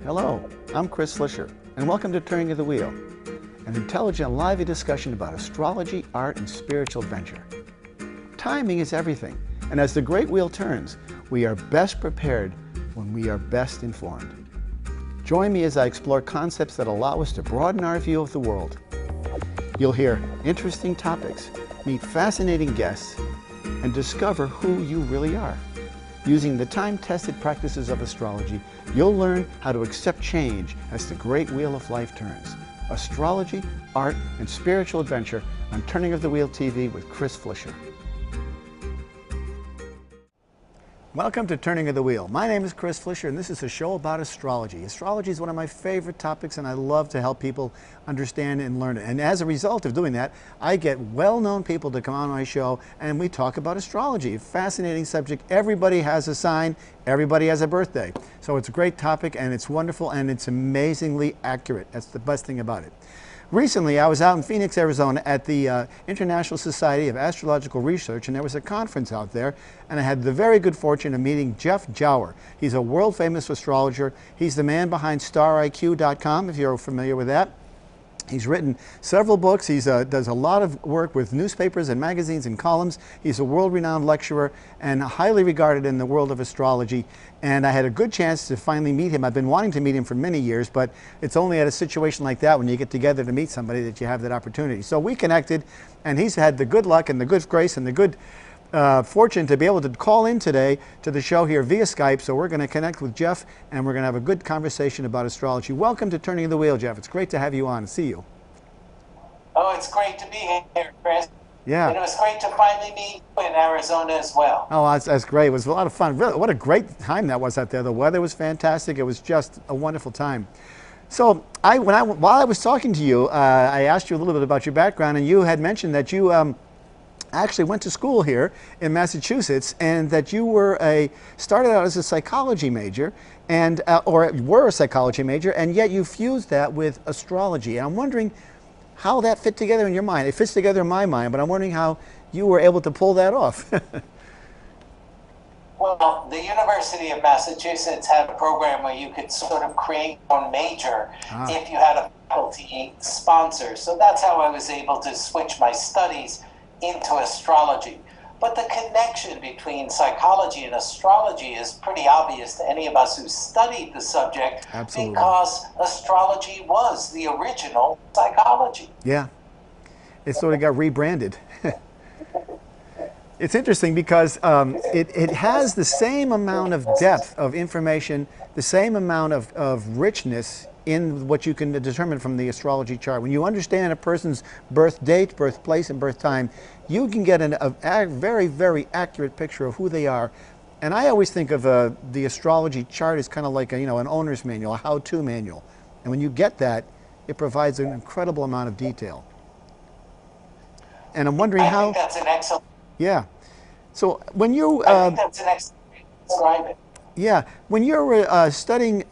Hello, I'm Chris Flisher, and welcome to Turning of the Wheel, an intelligent, lively discussion about astrology, art, and spiritual adventure. Timing is everything, and as the great wheel turns, we are best prepared when we are best informed. Join me as I explore concepts that allow us to broaden our view of the world. You'll hear interesting topics, meet fascinating guests, and discover who you really are. Using the time-tested practices of astrology, you'll learn how to accept change as the great wheel of life turns. Astrology, art, and spiritual adventure on Turning of the Wheel TV with Chris Flisher. Welcome to Turning of the Wheel. My name is Chris Flisher, and this is a show about astrology. Astrology is one of my favorite topics, and I love to help people understand and learn it. And as a result of doing that, I get well-known people to come on my show, and we talk about astrology. A fascinating subject. Everybody has a sign. Everybody has a birthday. So it's a great topic, and it's wonderful, and it's amazingly accurate. That's the best thing about it. Recently, I was out in Phoenix, Arizona at the International Society of Astrological Research, and there was a conference out there, and I had the very good fortune of meeting Jeff Jower. He's a world-famous astrologer. He's the man behind StarIQ.com, if you're familiar with that. He's written several books. He does a lot of work with newspapers and magazines and columns. He's a world-renowned lecturer and highly regarded in the world of astrology. And I had a good chance to finally meet him. I've been wanting to meet him for many years, but it's only at a situation like that when you get together to meet somebody that you have that opportunity. So we connected, and he's had the good luck and the good grace and the good fortune to be able to call in today to the show here via Skype. So we're going to connect with Jeff, and we're going to have a good conversation about astrology. Welcome to Turning the Wheel, Jeff. It's great to have you on and see you. Oh, it's great to be here, Chris. Yeah. And it was great to finally meet you in Arizona as well. Oh, that's great. It was a lot of fun. Really, what a great time that was out there. The weather was fantastic. It was just a wonderful time. So while I was talking to you, I asked you a little bit about your background, and you had mentioned that you actually went to school here in Massachusetts, and that you started out as a psychology major, and or were a psychology major, and yet you fused that with astrology. And I'm wondering how that fit together in your mind. It fits together in my mind, but I'm wondering how you were able to pull that off. Well, the University of Massachusetts had a program where you could sort of create your own major if you had a faculty sponsor. So that's how I was able to switch my studies into astrology. But the connection between psychology and astrology is pretty obvious to any of us who studied the subject. Absolutely. Because astrology was the original psychology. Yeah, it sort of got rebranded. It's interesting because it has the same amount of depth of information, the same amount of richness in what you can determine from the astrology chart. When you understand a person's birth date, birthplace, and birth time, you can get a very, very accurate picture of who they are. And I always think of the astrology chart as kind of like an owner's manual, a how-to manual. And when you get that, it provides an incredible amount of detail. And I'm wondering how... I think that's an excellent... Yeah. So when you... I think that's an excellent way to describe it. Yeah. When you were studying...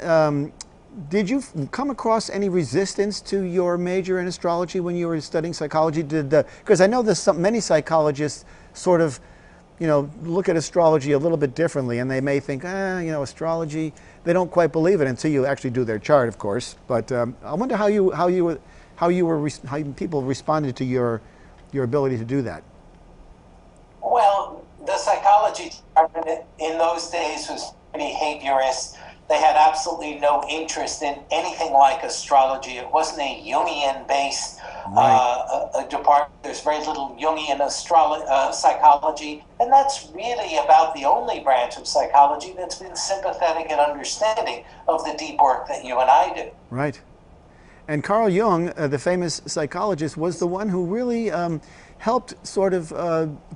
did you come across any resistance to your major in astrology when you were studying psychology? Because I know there's many psychologists sort of, look at astrology a little bit differently, and they may think, astrology, they don't quite believe it until you actually do their chart, of course. But I wonder how people responded to your ability to do that. Well, the psychology department in those days was behaviorist. They had absolutely no interest in anything like astrology. It wasn't a Jungian-based department. There's very little Jungian psychology, and that's really about the only branch of psychology that's been sympathetic and understanding of the deep work that you and I do. Right. And Carl Jung, the famous psychologist, was the one who really helped sort of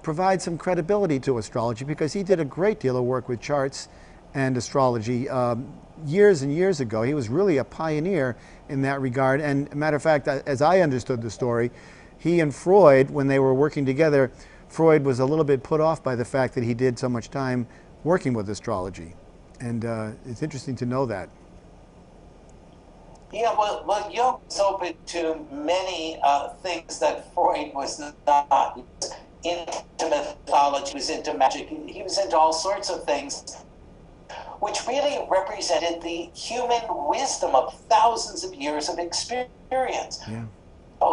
provide some credibility to astrology, because he did a great deal of work with charts and astrology years and years ago. He was really a pioneer in that regard. And matter of fact, as I understood the story, he and Freud, when they were working together, Freud was a little bit put off by the fact that he did so much time working with astrology. And it's interesting to know that. Yeah, well, Jung was open to many things that Freud was not. He was into mythology, he was into magic, he was into all sorts of things, which really represented the human wisdom of thousands of years of experience. Yeah.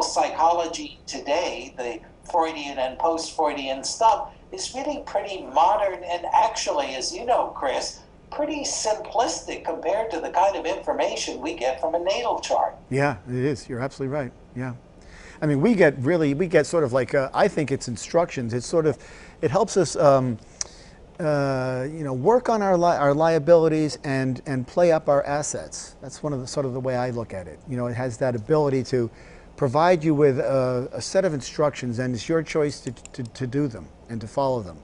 Psychology today, the Freudian and post-Freudian stuff, is really pretty modern and actually, as you know, Chris, pretty simplistic compared to the kind of information we get from a natal chart. Yeah, it is. You're absolutely right. Yeah. I mean, we get sort of like, I think it's instructions. It's sort of, it helps us, work on our liabilities and play up our assets. That's one of the sort of the way I look at it. You know, it has that ability to provide you with a set of instructions, and it's your choice to do them and to follow them.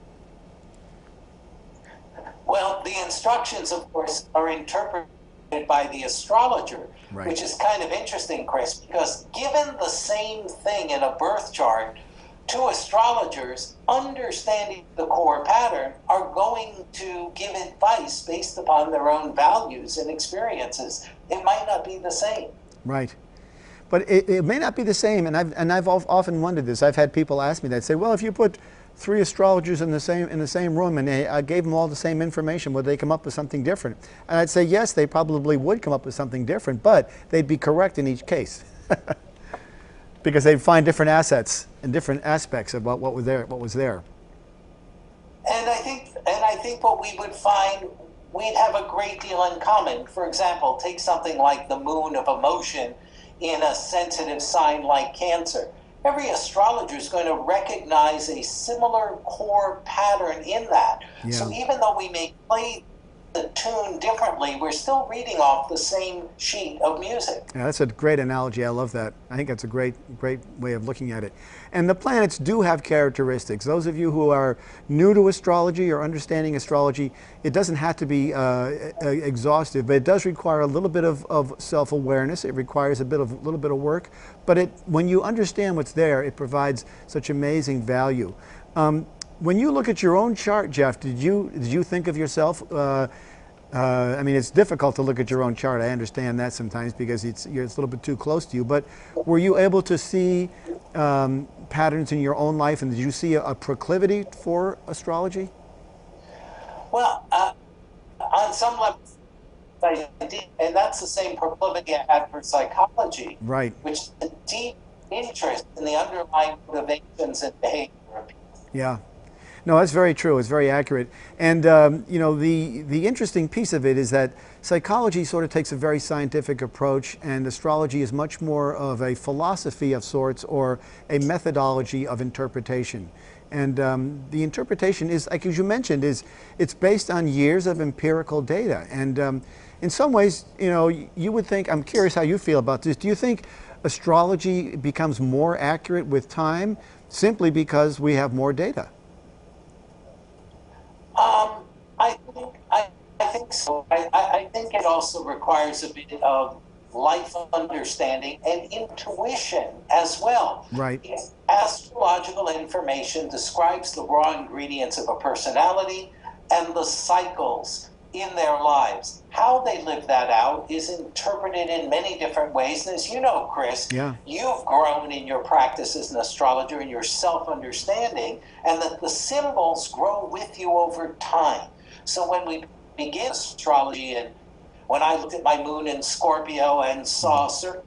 Well, the instructions, of course, are interpreted by the astrologer, right, which is kind of interesting, Chris, because given the same thing in a birth chart, two astrologers, understanding the core pattern, are going to give advice based upon their own values and experiences. It might not be the same. Right. But it may not be the same, and I've often wondered this. I've had people ask me that, say, well, if you put three astrologers in the same room and I gave them all the same information, would they come up with something different? And I'd say yes, they probably would come up with something different, but they'd be correct in each case. Because they'd find different assets and different aspects of what was there. And I think what we would find, we'd have a great deal in common. For example, take something like the moon of emotion in a sensitive sign like Cancer. Every astrologer is going to recognize a similar core pattern in that. Yeah. So even though we may play the tune differently, we're still reading off the same sheet of music. Yeah, that's a great analogy. I love that. I think that's a great way of looking at it. And the planets do have characteristics. Those of you who are new to astrology or understanding astrology, it doesn't have to be exhaustive, but it does require a little bit of self-awareness. It requires a little bit of work. But when you understand what's there, it provides such amazing value. When you look at your own chart, Jeff, did you think of yourself? I mean, it's difficult to look at your own chart. I understand that sometimes because it's a little bit too close to you. But were you able to see patterns in your own life, and did you see a proclivity for astrology? Well, on some level, I did, and that's the same proclivity I had for psychology, right? Which is a deep interest in the underlying motivations and behavior of people. Yeah. No, that's very true. It's very accurate. And the interesting piece of it is that psychology sort of takes a very scientific approach, and astrology is much more of a philosophy of sorts, or a methodology of interpretation. And the interpretation is, like as you mentioned, it's based on years of empirical data. And in some ways, you would think, I'm curious how you feel about this. Do you think astrology becomes more accurate with time simply because we have more data? I think so. I think it also requires a bit of life understanding and intuition as well. Right. Astrological information describes the raw ingredients of a personality and the cycles in their lives. How they live that out is interpreted in many different ways. And as you know, Chris, yeah, you've grown in your practice as an astrologer and your self-understanding, and that the symbols grow with you over time. So when we begin astrology, and when I looked at my moon in Scorpio and saw certain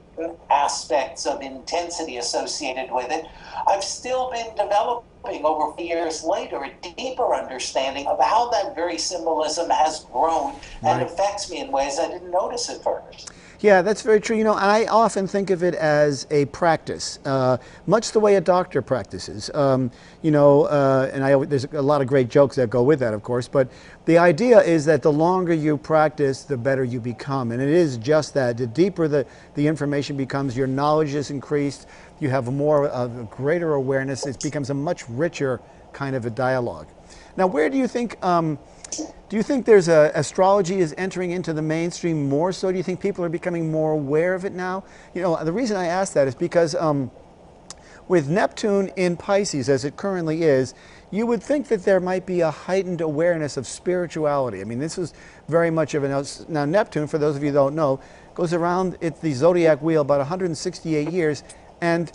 aspects of intensity associated with it, I've still been developing over years later a deeper understanding of how that very symbolism has grown and affects me in ways I didn't notice at first. Yeah, that's very true. And I often think of it as a practice, much the way a doctor practices. And there's a lot of great jokes that go with that, of course. But the idea is that the longer you practice, the better you become. And it is just that. The deeper the information becomes, your knowledge is increased, you have a greater awareness. It becomes a much richer kind of a dialogue. Now, where do you think... do you think there's astrology is entering into the mainstream more so? Do you think people are becoming more aware of it now? The reason I ask that is because with Neptune in Pisces, as it currently is, you would think that there might be a heightened awareness of spirituality. I mean, this is very much of now Neptune, for those of you who don't know, goes around the zodiac wheel about 168 years, and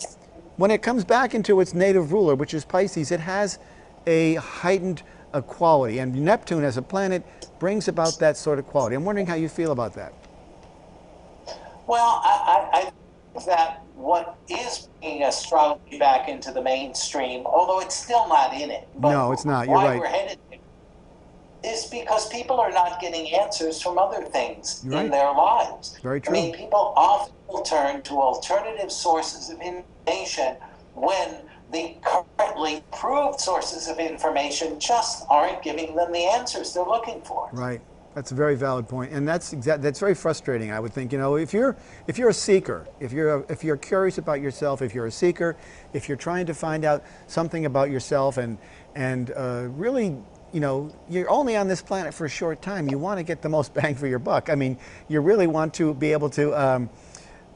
when it comes back into its native ruler, which is Pisces, it has a heightened a quality, and Neptune as a planet brings about that sort of quality. I'm wondering how you feel about that. Well, I think that what is bringing astrology back into the mainstream, although it's still not in it, but No, it's not. You're why right. we're headed there is because people are not getting answers from other things You're right. in their lives. Very true. I mean, people often will turn to alternative sources of information when the currently proved sources of information just aren't giving them the answers they're looking for. Right. That's a very valid point, and that's very frustrating. I would think, you know, if you're a seeker, if you're curious about yourself, if you're a seeker, if you're trying to find out something about yourself, and really, you know, you're only on this planet for a short time. You want to get the most bang for your buck. I mean, you really want to be able to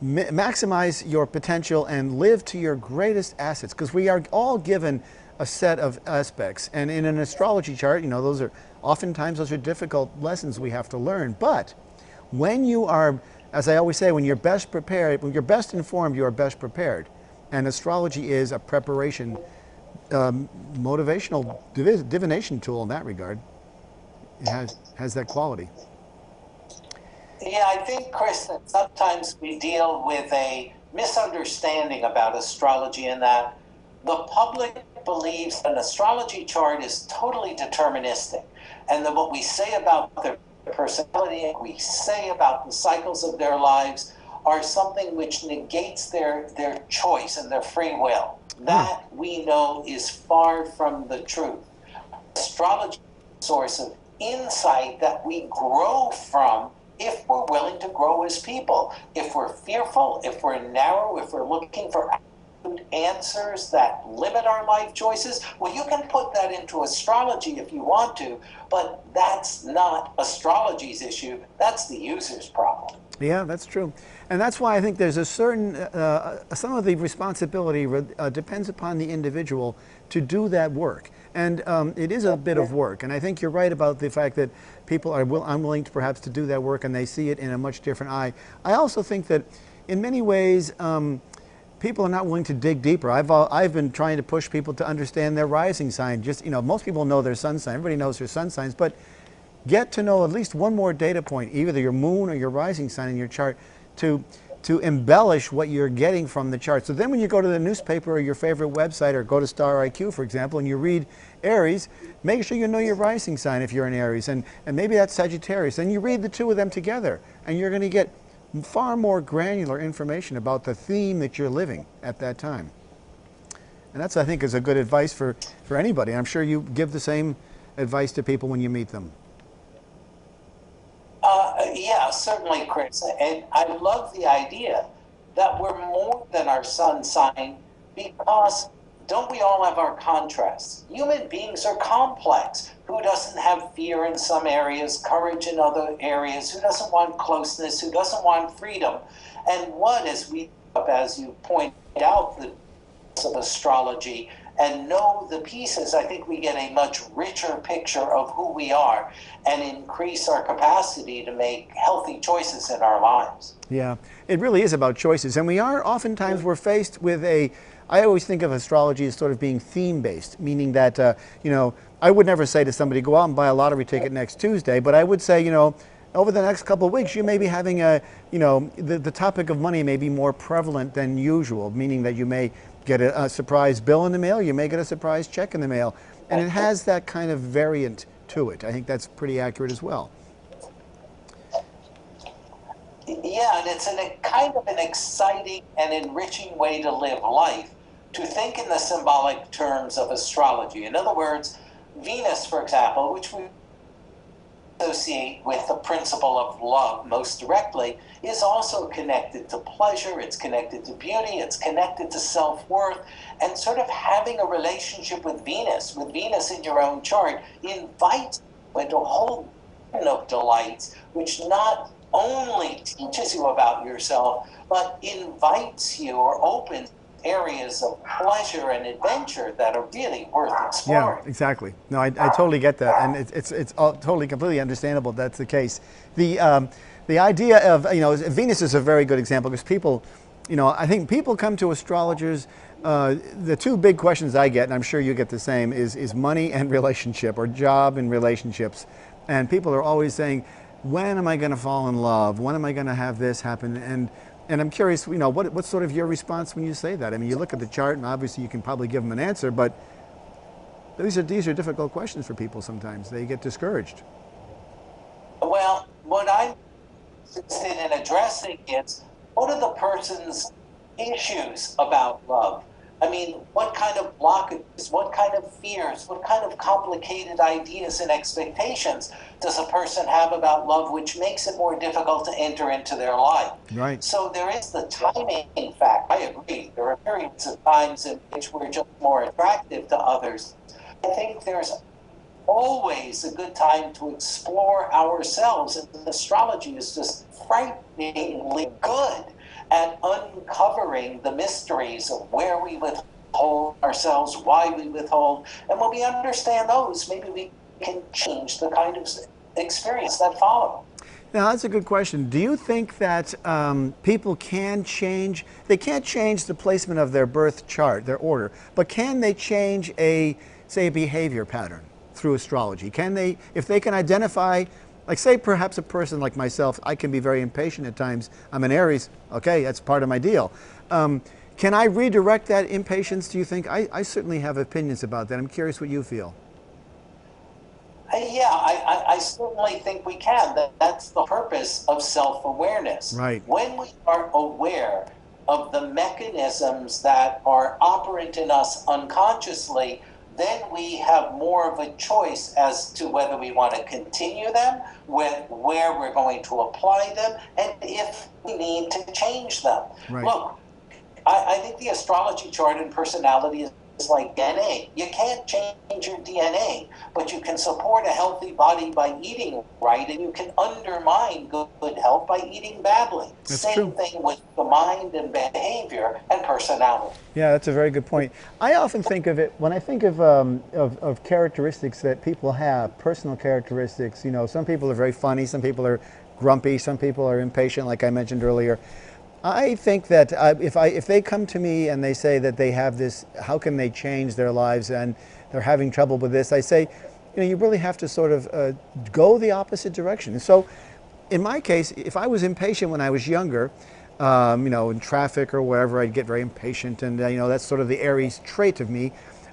maximize your potential and live to your greatest assets, because we are all given a set of aspects, and in an astrology chart, you know, oftentimes those are difficult lessons we have to learn. But when you are, as I always say, when you're best prepared, when you're best informed, you are best prepared. And astrology is a preparation, motivational divination tool in that regard. It has that quality. Yeah, I think, Chris, that sometimes we deal with a misunderstanding about astrology in that the public believes an astrology chart is totally deterministic, and that what we say about their personality and we say about the cycles of their lives are something which negates their choice and their free will. That we know is far from the truth. Astrology is a source of insight that we grow from if we're willing to grow as people. If we're fearful, if we're narrow, if we're looking for answers that limit our life choices, well, you can put that into astrology if you want to, but that's not astrology's issue. That's the user's problem. Yeah, that's true. And that's why I think there's a certain, some of the responsibility depends upon the individual to do that work. And it is a bit of work. And I think you're right about the fact that people are unwilling to perhaps to do that work, and they see it in a much different eye. I also think that in many ways, people are not willing to dig deeper. I've been trying to push people to understand their rising sign. Just, you know, most people know their sun sign. Everybody knows their sun signs, but get to know at least one more data point, either your moon or your rising sign in your chart, to embellish what you're getting from the chart. So then when you go to the newspaper or your favorite website, or go to Star IQ, for example, and you read Aries, make sure you know your rising sign if you're an Aries, and maybe that's Sagittarius. Then you read the two of them together, and you're going to get far more granular information about the theme that you're living at that time. And that's, I think, is a good advice for anybody. I'm sure you give the same advice to people when you meet them. Yeah, certainly, Chris. And I love the idea that we're more than our sun sign, because don't we all have our contrasts? Human beings are complex. Who doesn't have fear in some areas, courage in other areas? Who doesn't want closeness? Who doesn't want freedom? And what, as you point out, the of astrology and know the pieces, I think we get a much richer picture of who we are and increase our capacity to make healthy choices in our lives. Yeah, it really is about choices. And oftentimes we're faced with I always think of astrology as sort of being theme-based, meaning that, you know, I would never say to somebody, go out and buy a lottery ticket next Tuesday, but I would say, you know, over the next couple of weeks, you may be having the topic of money may be more prevalent than usual, meaning that you may get a surprise bill in the mail, you may get a surprise check in the mail, and it has that kind of variant to it. I think that's pretty accurate as well. Yeah, and it's a kind of an exciting and enriching way to live life, to think in the symbolic terms of astrology. In other words, Venus, for example, which we associate with the principle of love most directly, is also connected to pleasure, it's connected to beauty, it's connected to self-worth, and sort of having a relationship with Venus in your own chart, invites you into a whole of delights, which not only teaches you about yourself, but invites you or opens areas of pleasure and adventure that are really worth exploring. Yeah, exactly. No, I totally get that, and it's all totally, completely understandable that's the case. The idea of, you know, Venus is a very good example, because people You know, I think people come to astrologers, the two big questions I get, and I'm sure you get the same, is money and relationship, or job and relationships. And people are always saying, when am I going to fall in love? When am I going to have this happen? And I'm curious, you know, what's sort of your response when you say that? I mean, you look at the chart, and obviously you can probably give them an answer, but these are difficult questions for people sometimes. They get discouraged. Well, what I'm interested in addressing is, what are the person's issues about love? I mean, what kind of blockages, what kind of fears, what kind of complicated ideas and expectations does a person have about love, which makes it more difficult to enter into their life? Right. So there is the timing fact. I agree. There are periods of times in which we're just more attractive to others. I think there's always a good time to explore ourselves, and astrology is just frighteningly good at uncovering the mysteries of where we withhold ourselves, why we withhold, and when we understand those, maybe we can change the kind of experience that follow. Now, that's a good question. Do you think that people can change, they can't change the placement of their birth chart, their order, but can they change say a behavior pattern through astrology? Can they, if they can identify, like say perhaps a person like myself, I can be very impatient at times. I'm an Aries, okay, that's part of my deal. Can I redirect that impatience, do you think? I certainly have opinions about that. I'm curious what you feel. Yeah, I certainly think we can. That's the purpose of self-awareness. Right. When we are aware of the mechanisms that are operant in us unconsciously, then we have more of a choice as to whether we want to continue them, where we're going to apply them, and if we need to change them. Right. Look, I think the astrology chart and personality is like DNA. You can't change your DNA, but you can support a healthy body by eating right, and you can undermine good health by eating badly. That's Same true. thing with the mind and behavior and personality. Yeah, that's a very good point. I often think of it, when I think of characteristics that people have, personal characteristics, you know, some people are very funny, some people are grumpy, some people are impatient, like I mentioned earlier. I think that if they come to me and they say that they have this, how can they change their lives and they're having trouble with this, I say, you know, you really have to sort of go the opposite direction. And so in my case, if I was impatient when I was younger, you know, in traffic or wherever, I'd get very impatient, and you know, that's sort of the Aries trait of me.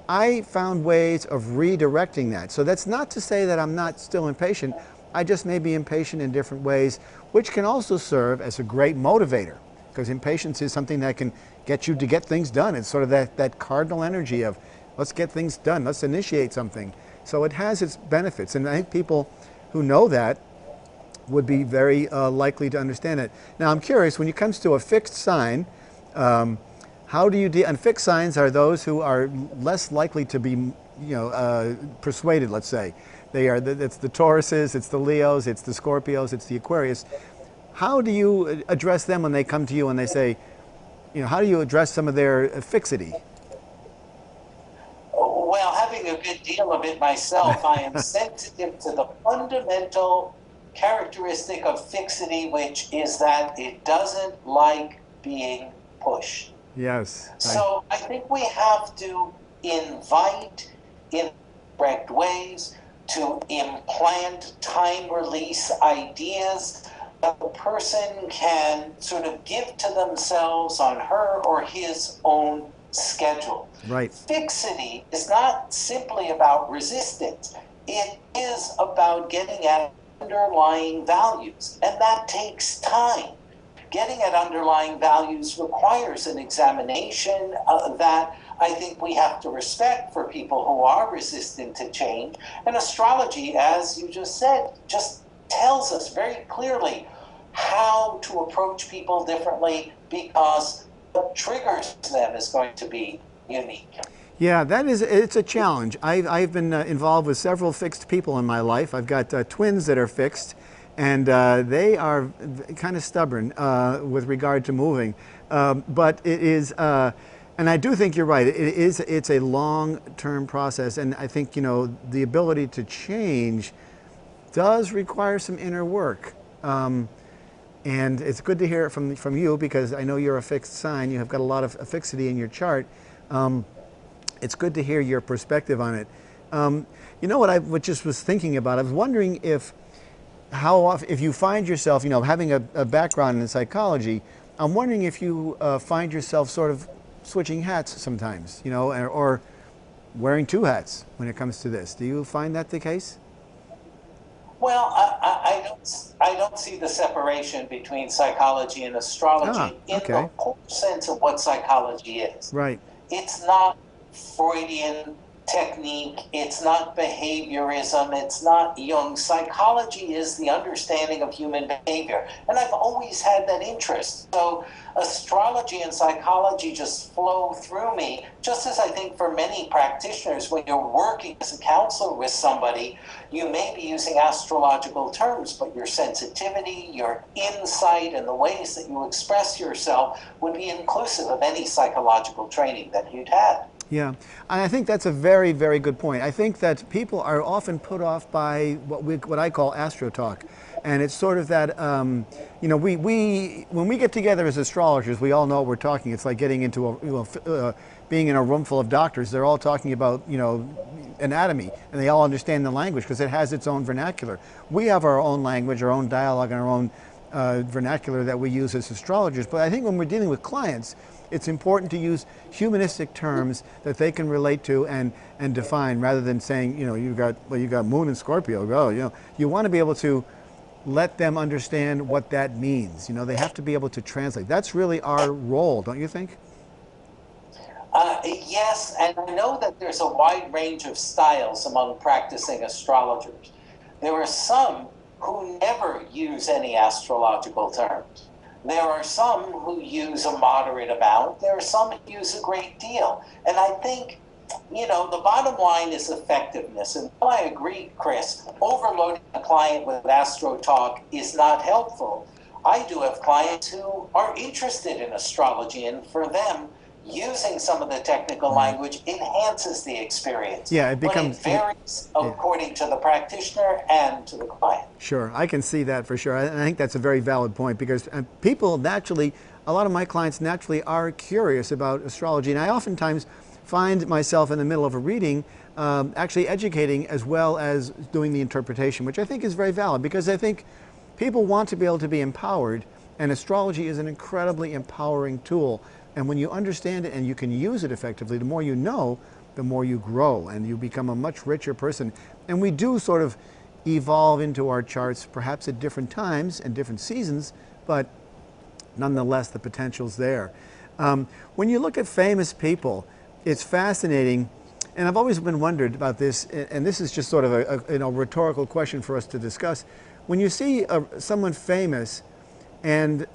I found ways of redirecting that. So that's not to say that I'm not still impatient. I just may be impatient in different ways, which can also serve as a great motivator, because impatience is something that can get you to get things done. It's sort of that cardinal energy of, let's get things done, let's initiate something. So it has its benefits, and I think people who know that would be very likely to understand it. Now I'm curious, when it comes to a fixed sign, how do you deal, and fixed signs are those who are less likely to be, you know, persuaded, let's say. They are, it's the Tauruses, it's the Leos, it's the Scorpios, it's the Aquarius. How do you address them when they come to you and they say, you know, how do you address some of their fixity? Well, having a good deal of it myself, I am sensitive to the fundamental characteristic of fixity, which is that it doesn't like being pushed. Yes. So I think we have to invite in correct ways to implant time release ideas that the person can sort of give to themselves on her or his own schedule. Right. Fixity is not simply about resistance. It is about getting at underlying values, and that takes time. Getting at underlying values requires an examination that I think we have to respect for people who are resistant to change. And astrology, as you just said, just tells us very clearly how to approach people differently, because what triggers them is going to be unique. Yeah, it's a challenge. I've been involved with several fixed people in my life. I've got twins that are fixed, and they are kind of stubborn with regard to moving. But it is, and I do think you're right. It's a long-term process, and I think, you know, the ability to change does require some inner work. And it's good to hear it from you, because I know you're a fixed sign. You have got a lot of fixity in your chart. It's good to hear your perspective on it. You know what I just was thinking about? I was wondering if you find yourself, having a background in psychology, I'm wondering if you find yourself sort of switching hats sometimes, or wearing two hats when it comes to this. Do you find that the case? Well, I don't see the separation between psychology and Ah, astrology in the okay. core sense of what psychology is. Right. It's not Freudian technique, it's not behaviorism, it's not Jung. Psychology is the understanding of human behavior. And I've always had that interest. So astrology and psychology just flow through me, just as I think for many practitioners, when you're working as a counselor with somebody, you may be using astrological terms, but your sensitivity, your insight, and the ways that you express yourself would be inclusive of any psychological training that you'd had. Yeah, and I think that's a very, very good point. I think that people are often put off by what I call astro talk, and it's sort of that we when we get together as astrologers, we all know what we're talking. It's like getting into being in a room full of doctors. They're all talking about anatomy, and they all understand the language because it has its own vernacular. We have our own language, our own dialogue, and our own vernacular that we use as astrologers. But I think when we're dealing with clients, it's important to use humanistic terms that they can relate to and define, rather than saying, you got Moon and Scorpio. You want to be able to let them understand what that means. They have to be able to translate. That's really our role, don't you think? Yes, and I know that there's a wide range of styles among practicing astrologers. There are some who never use any astrological terms. There are some who use a moderate amount. There are some who use a great deal. And I think, the bottom line is effectiveness. And while I agree, Chris, overloading a client with astro talk is not helpful. I do have clients who are interested in astrology, and for them, using some of the technical language enhances the experience. Yeah, it becomes. But it varies according to the practitioner and to the client. Sure, I can see that for sure. I think that's a very valid point, because people naturally, a lot of my clients naturally are curious about astrology, and I oftentimes find myself in the middle of a reading actually educating as well as doing the interpretation, which I think is very valid, because I think people want to be able to be empowered, and astrology is an incredibly empowering tool. And when you understand it and you can use it effectively, the more you know, the more you grow, and you become a much richer person. And we do sort of evolve into our charts, perhaps at different times and different seasons, but nonetheless, the potential's there. When you look at famous people, it's fascinating, and I've always been wondered about this, and this is just sort of a rhetorical question for us to discuss. When you see someone famous, and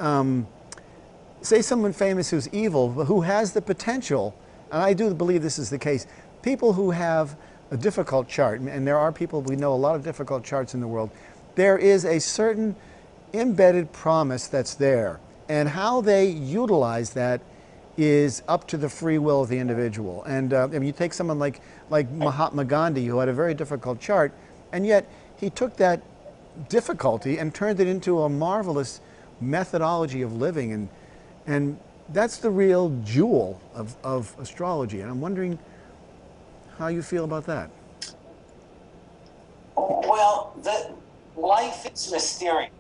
say someone famous who's evil, but who has the potential, and I do believe this is the case, people who have a difficult chart, and there are people, we know a lot of difficult charts in the world, there is a certain embedded promise that's there, and how they utilize that is up to the free will of the individual. And you take someone like Mahatma Gandhi, who had a very difficult chart, and yet he took that difficulty and turned it into a marvelous methodology of living, and that's the real jewel of astrology. And I'm wondering how you feel about that. Well, life is mysterious.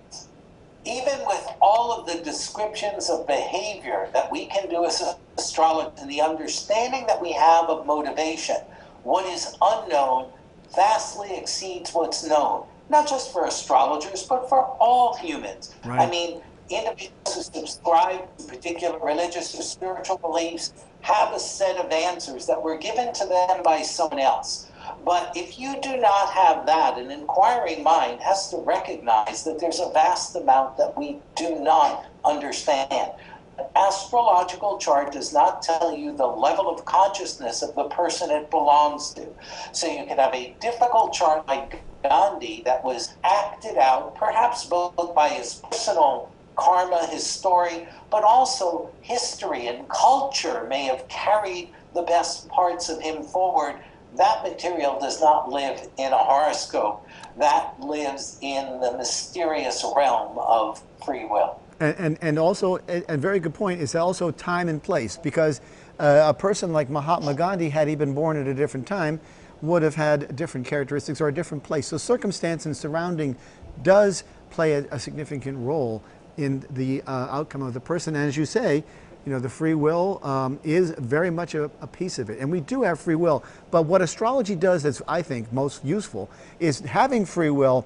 Even with all of the descriptions of behavior that we can do as astrologers, and the understanding that we have of motivation, what is unknown vastly exceeds what's known. Not just for astrologers, but for all humans. Right. I mean, individuals who subscribe to particular religious or spiritual beliefs have a set of answers that were given to them by someone else. But if you do not have that, an inquiring mind has to recognize that there's a vast amount that we do not understand. An astrological chart does not tell you the level of consciousness of the person it belongs to. So you can have a difficult chart like Gandhi that was acted out, perhaps both by his personal karma, his story, but also history and culture may have carried the best parts of him forward. That material does not live in a horoscope. that lives in the mysterious realm of free will. And also, a very good point, is also time and place, because a person like Mahatma Gandhi, had he been born at a different time, would have had different characteristics or a different place. So circumstance and surrounding does play a significant role in the outcome of the person. And as you say, you know, the free will is very much a piece of it. And we do have free will. But what astrology does that's, I think, most useful is having free will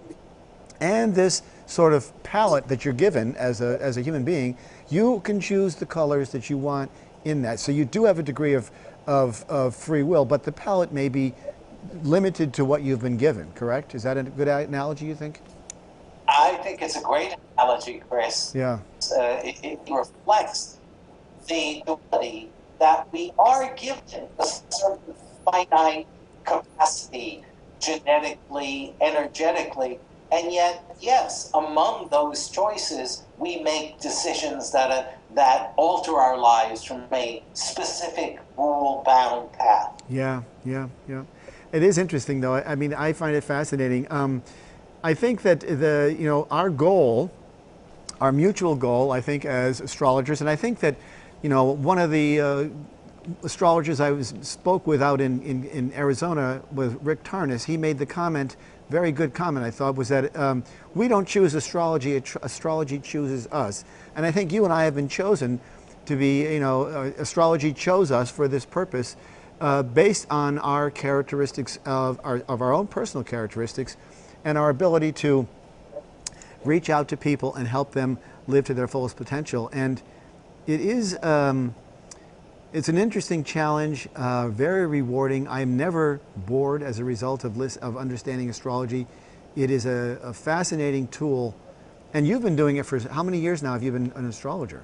and this sort of palette that you're given as a human being. You can choose the colors that you want in that. So you do have a degree of free will, but the palette may be limited to what you've been given, correct? Is that a good analogy, you think? I think it's a great analogy, Chris. Yeah. It reflects the ability that we are given a certain finite capacity, genetically, energetically, and yet, yes, among those choices, we make decisions that alter our lives from a specific rule-bound path. Yeah, yeah, yeah. It is interesting, though. I mean, I find it fascinating. I think that our goal, our mutual goal, I think, as astrologers, and I think that, one of the astrologers I spoke with out in Arizona with Rick Tarnas, he made the comment, very good comment, I thought, was that we don't choose astrology, astrology chooses us. And I think you and I have been chosen to be, astrology chose us for this purpose based on our characteristics of our own personal characteristics and our ability to reach out to people and help them live to their fullest potential. And it is, it's an interesting challenge, very rewarding. I'm never bored as a result of understanding astrology. It is a fascinating tool. And you've been doing it for how many years now have you been an astrologer?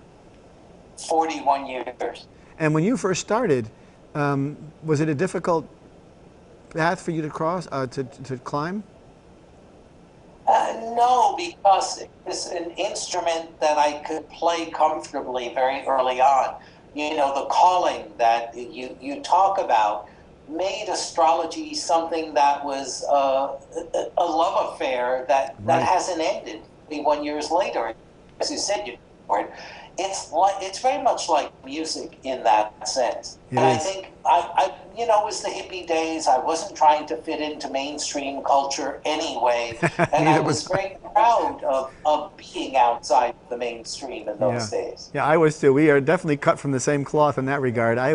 41 years. And when you first started, was it a difficult path for you to cross, to climb? No, because it was an instrument that I could play comfortably very early on. The calling that you talk about made astrology something that was a love affair that hasn't ended 21 years later. As you said, it's very much like music in that sense. And I think it was the hippie days. I wasn't trying to fit into mainstream culture anyway, and I was very proud of being outside the mainstream in those days. Yeah, I was too. We are definitely cut from the same cloth in that regard. I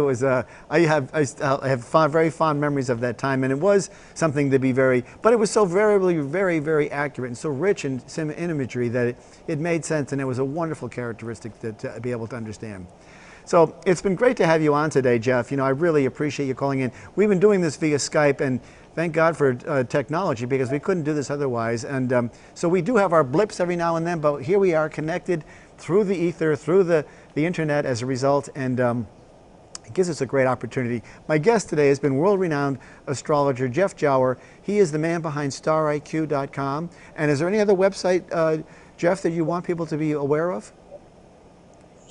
have very fond memories of that time, and it was something to be but it was so very, very accurate and so rich in imagery that it made sense, and it was a wonderful characteristic to be able to understand. So it's been great to have you on today, Jeff. I really appreciate you calling in. We've been doing this via Skype, and thank God for technology, because we couldn't do this otherwise. And so we do have our blips every now and then, but here we are connected through the ether, through the internet as a result, and it gives us a great opportunity. My guest today has been world-renowned astrologer Jeff Jower. He is the man behind stariq.com. And is there any other website, Jeff, that you want people to be aware of?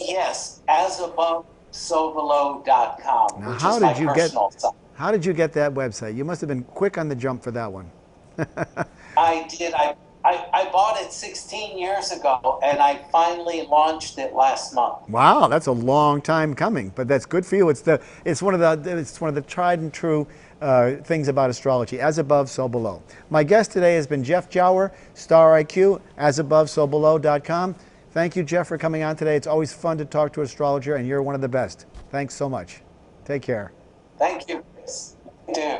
Yes, asabove.sobelow.com, which is my personal site. How did you get that website? You must have been quick on the jump for that one. I did. I bought it 16 years ago, and I finally launched it last month. Wow, that's a long time coming, but that's good for you. It's one of the tried and true things about astrology. As above, so below. My guest today has been Jeff Jower, StarIQ, asabove.sobelow.com. Thank you, Jeff, for coming on today. It's always fun to talk to an astrologer, and you're one of the best. Thanks so much. Take care. Thank you, Chris. You too.